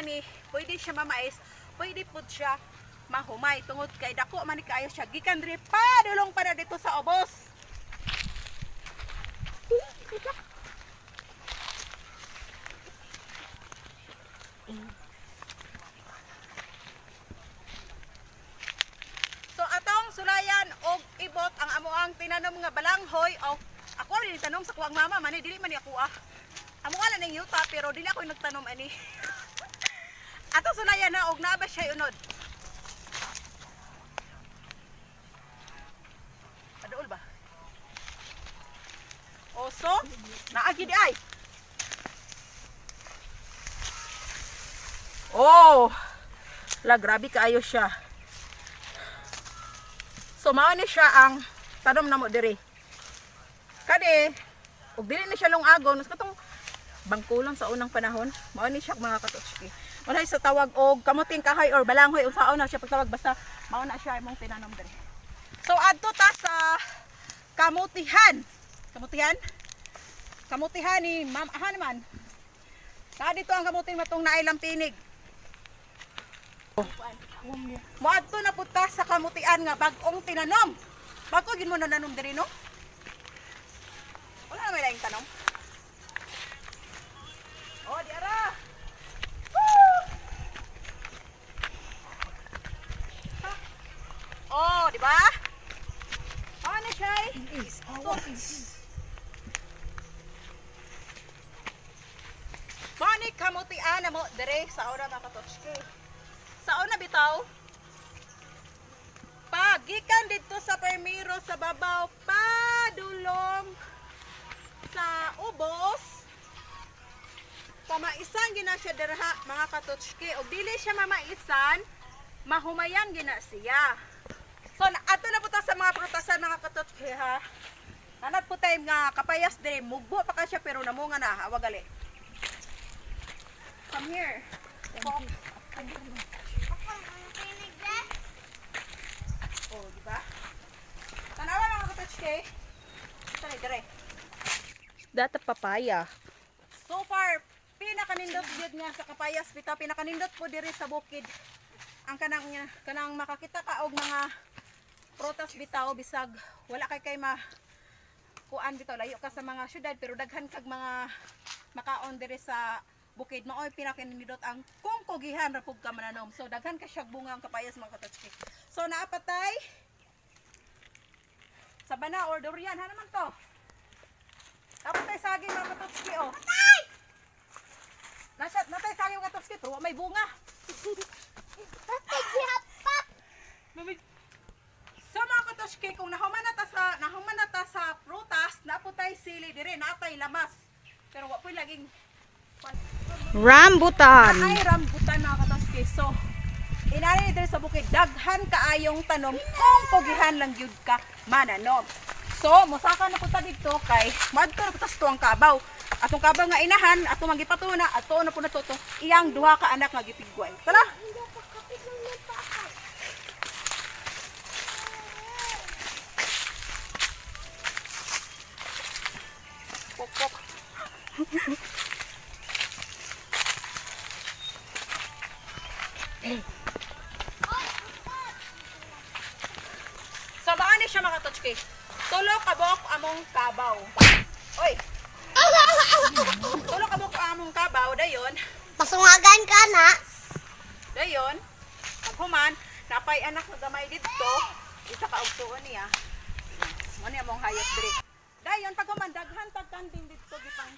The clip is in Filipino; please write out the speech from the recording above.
Ni pwede siya mamais, pwede pud siya mahumay tungod kay dako man ni kaayo siya gikan diri pa dulong para dito sa ubos. So atong sulayan og ibot ang amuang tinanom nga balanghoy o ako rin tanom sa kuwang mama man dili man ni ako amo nga ning yuta pero dili ako nagtanom ani. Atong sulayan na og naa ba siya unod. Paduol ba? Oso, naagi di ay. Oh, la grabe kaayo siya. So mao ni siya ang tanom namo diri. Kani, ug dili ni siya lungagon, mas katong bangkulang sa unang panahon. Mao ni siya mga katotski. Unay sa tawag og kamuting kahoy or balanghoy unsaon na siya pagtawag basta mao na siya imong tinanom diri. So adto ta sa kamutihan. Kamutihan? Kamutihan ni Ma'am Hanuman. Na dito ang kamuting matong naay lampinig. Moadto na puta sa kamutian nga bag-ong tinanom. Bago gid mo na nanom diri no? Wala na may laing tanom. Oh, di ara. Oh, di ba? Ano siya? Mani kamutian na mo dire sa ora mga katotski. Sa una bitaw, pagikan dito sa permiro sa babaw padulong sa ubos. Pamaisan gina siya derha mga katotski. O dili siya mamaisan, mahumayan gina siya. So ato na po ta sa mga prutasan mga katotski ha. Nanat po tayo nga kapayas din. Mugbo pa ka siya pero namunga na. Awag gali. Come here. Oh, di ba? Tanawa mga katotski. Tani dire. Data papaya. So far, pinakanindot gyud nga sa kapayas bitaw pinakanindot po diri sa bukid. Ang kanang makakita ka og mga prutas bitaw bisag wala kay kuan bitaw layo ka sa mga syudad pero daghan kag mga makaon diri sa bukid maoy pinakanindot ang kung kugihan ra pug ka mananom. So daghan ka siya bunga ang kapayas mga katotski. So naapatay sabana or durian ha naman to. Naapatay saging mga katotski oh. Natay sayang nga toski pero may bunga. So mga katoski, kung nahuman na ta sa prutas, naputay sili dire, natay lamas. Pero wa po'y laging rambutan. Ay rambutan mga katoski. So inani dire sa bukid daghan kaayong tanom kung pugihan lang gyud ka mananom. So mosaka na puta dito kay madto na putas tuang kabaw. Atong kabaw nga inahan, atong magipatuna, ato na po natuto, iyang duha ka anak nga gipigway. Tala! Pok-pok. So, maani siya mga katotski. Tulo kabok among kabaw. Oy! Tulo kabok among kabaw dayon. Pasungagan ka na. Dayon, paghuman, napay anak na gamay dito, isa ka ugtuon niya. Mo ni among hayop diri. Dayon paghuman daghan tagkanding dito gipang